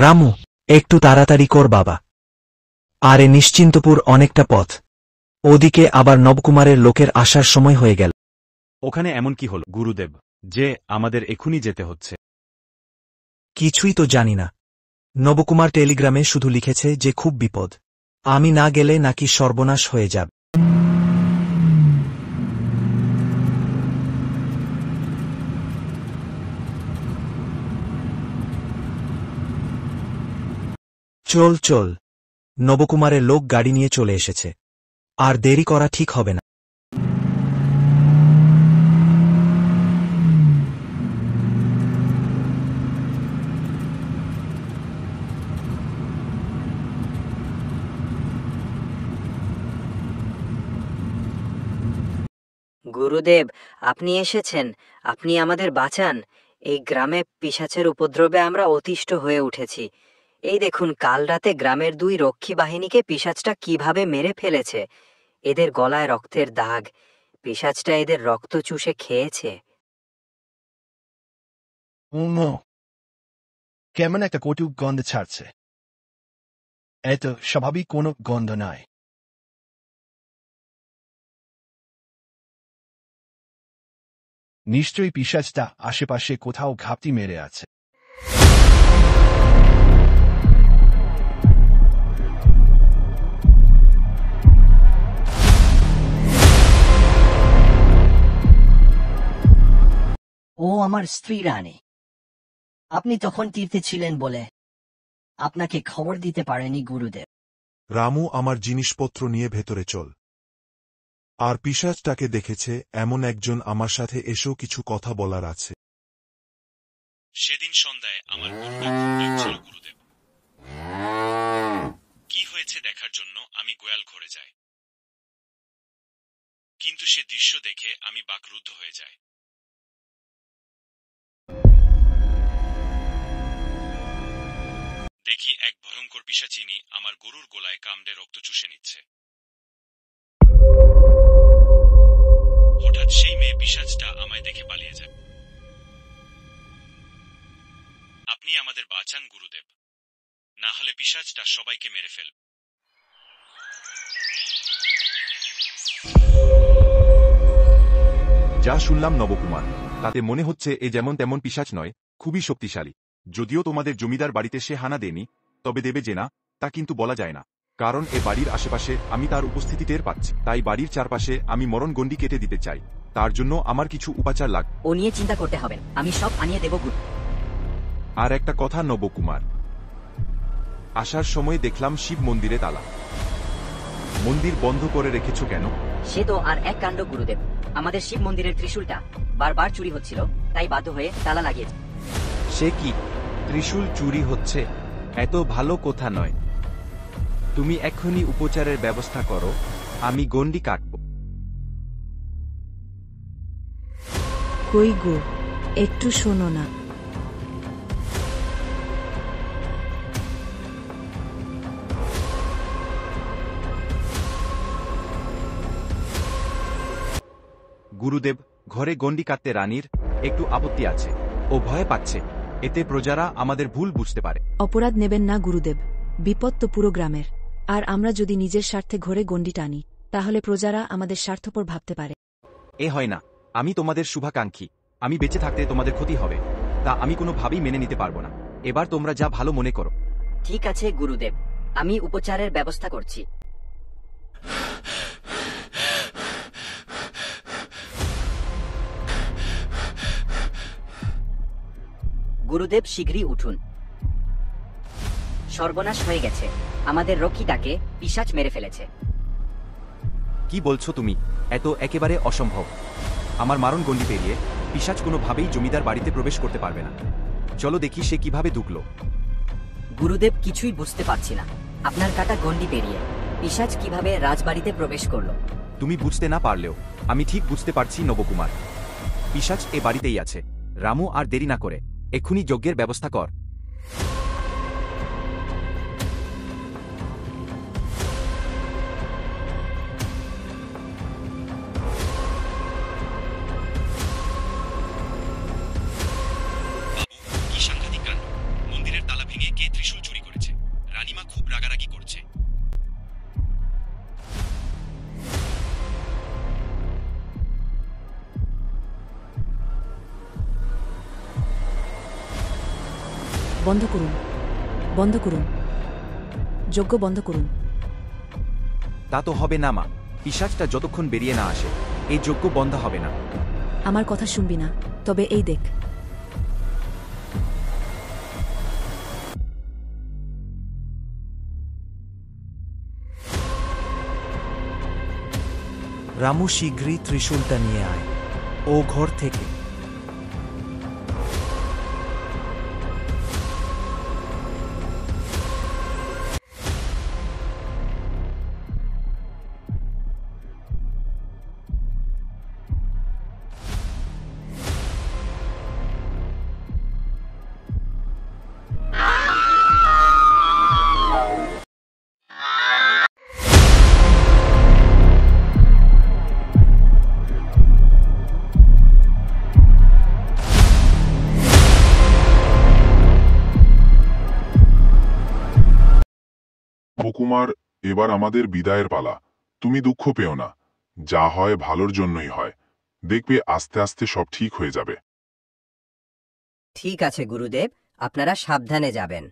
রামু, একটু তাড়াতাড়ি কর বাবা। আরে নিশ্চিন্তপুর অনেকটা পথ। ওদিকে আবার নবকুমারের লোকের আসার সময় হয়ে গেল। ওখানে এমন কি হল গুরুদেব যে আমাদের এখুনি যেতে হচ্ছে? কিছুই তো জানি না। নবকুমার টেলিগ্রামে শুধু লিখেছে যে খুব বিপদ, আমি না গেলে নাকি সর্বনাশ হয়ে যাবে। চল চল, নবকুমারের লোক গাড়ি নিয়ে চলে এসেছে, আর দেরি করা ঠিক হবে না। গুরুদেব, আপনি এসেছেন, আপনি আমাদের বাঁচান। এই গ্রামে পিশাচের উপদ্রবে আমরা অতিষ্ঠ হয়ে উঠেছি। এই দেখুন, কাল রাতে গ্রামের 2 রক্ষী বাহিনীকে পিশাচটা কিভাবে মেরে ফেলেছে। এদের গলায় রক্তের দাগ, পিশাচটা এদের রক্ত চুষে খেয়েছে। কেমন একটা কটু গন্ধ ছাড়ছে। এত স্বাভাবিক কোনো গন্ধ নয়। নিশ্চয়ই পিশাচটা আশেপাশে কোথাও ঘাপটি মেরে আছে। ও আমার স্ত্রী রানী, আপনি তখন তীর্থে ছিলেন বলে আপনাকে খবর দিতে পারেনি গুরুদেব। রামু, আমার জিনিসপত্র নিয়ে ভেতরে চল। আর পিশাচটাকে দেখেছে এমন একজন আমার সাথে এসেও কিছু কথা বলার আছে। সেদিন সন্ধ্যায় আমার মনটা খুব ডাকছিল গুরুদেব। কি হয়েছে দেখার জন্য আমি গোয়াল ঘরে যাই, কিন্তু সে দৃশ্য দেখে আমি বাকরুদ্ধ হয়ে যাই। দেখি এক ভয়ঙ্কর পিশাচিনী আমার গরুর গোলায় কামড়ে রক্ত চুষে নিচ্ছে। হঠাৎ সেই মেয়ে পিশাচটা আমায় দেখে পালিয়ে যায়। আপনি আমাদের বাঁচান গুরুদেব, না হলে পিশাচটা সবাইকে মেরে ফেলবে। যা শুনলাম নবকুমার, তাতে মনে হচ্ছে এ যেমন তেমন পিশাচ নয়, খুবই শক্তিশালী। যদিও তোমাদের জমিদার বাড়িতে সে হানা দেয়নি, তবে দেবে যে না তা কিন্তু বলা যায় না। কারণ এ বাড়ির আশেপাশে আমি তার উপস্থিতি টের পাচ্ছি। তাই বাড়ির চারপাশে আমি মরণ গণ্ডি কেটে দিতে চাই। তার জন্য আমার কিছু উপাচার লাগবে। ও নিয়ে চিন্তা করতে হবে না, আমি সব আনিয়ে দেব গুরু। আর একটা কথা নবকুমার, আসার সময় দেখলাম শিব মন্দিরে তালা। মন্দির বন্ধ করে রেখেছ কেন? সে তো আর এক কাণ্ড গুরুদেব, আমাদের শিব মন্দিরের ত্রিশূলটা বারবার চুরি হচ্ছিল, তাই বাধ্য হয়ে তালা লাগিয়েছে। সে কি, ত্রিশূল চুরি হচ্ছে? এত ভালো কথা নয়। তুমি এখনই উপচারের ব্যবস্থা করো, আমি গণ্ডি কাটব। কই গো, একটু শোনো না। গুরুদেব, ঘরে গণ্ডি কাটতে রানীর একটু আপত্তি আছে। ও ভয় পাচ্ছে, এতে প্রজারা আমাদের ভুল বুঝতে পারে। অপরাধ নেবেন না গুরুদেব, বিপদ তো পুরো গ্রামের। আর আমরা যদি নিজের স্বার্থে ঘরে গণ্ডি টানি, তাহলে প্রজারা আমাদের স্বার্থপর ভাবতে পারে। এ হয় না, আমি তোমাদের শুভাকাঙ্ক্ষী। আমি বেঁচে থাকতে তোমাদের ক্ষতি হবে, তা আমি কোনোভাবেই মেনে নিতে পারবো না। এবার তোমরা যা ভালো মনে করো। ঠিক আছে গুরুদেব, আমি উপচারের ব্যবস্থা করছি। গুরুদেব, শীঘ্রই উঠুন। সর্বনাশ হয়ে গেছে, আমাদের রক্ষীটাকে পিশাচ মেরে ফেলেছে। কি বলছো তুমি? এত একেবারে অসম্ভব। আমার মারণ গণ্ডি পেরিয়ে পিশাচ কোনোভাবেই জমিদার বাড়িতে প্রবেশ করতে পারবে না। চলো দেখি সে কিভাবে ঢুকলো। গুরুদেব, কিছুই বুঝতে পারছি না, আপনার কাটা গণ্ডি পেরিয়ে পিশাচ কিভাবে রাজবাড়িতে প্রবেশ করলো। তুমি বুঝতে না পারলেও আমি ঠিক বুঝতে পারছি নবকুমার। পিশাচ এ বাড়িতেই আছে। রামু, আর দেরি না করে এক্ষুনি যজ্ঞের ব্যবস্থা কর। কি সাংঘাতিক কাণ্ড! মন্দিরের তালা ভেঙে কে ত্রিশূল বন্ধ করুন, বন্ধ করুন, যজ্ঞ বন্ধ করুন। তা তো হবে না মা, পিশাচটা যতক্ষণ বেরিয়ে না আসে এই যজ্ঞ বন্ধ হবে না। আমার কথা শুনবি না, তবে এই দেখ। রামু শীঘ্রই ত্রিশূলটা নিয়ে আয় ও ঘর থেকে। বকুমার, এবার আমাদের বিদায়ের পালা। তুমি দুঃখ পেও না, যা হয় ভালোর জন্যই হয়। দেখবে আস্তে আস্তে সব ঠিক হয়ে যাবে। ঠিক আছে গুরুদেব, আপনারা সাবধানে যাবেন।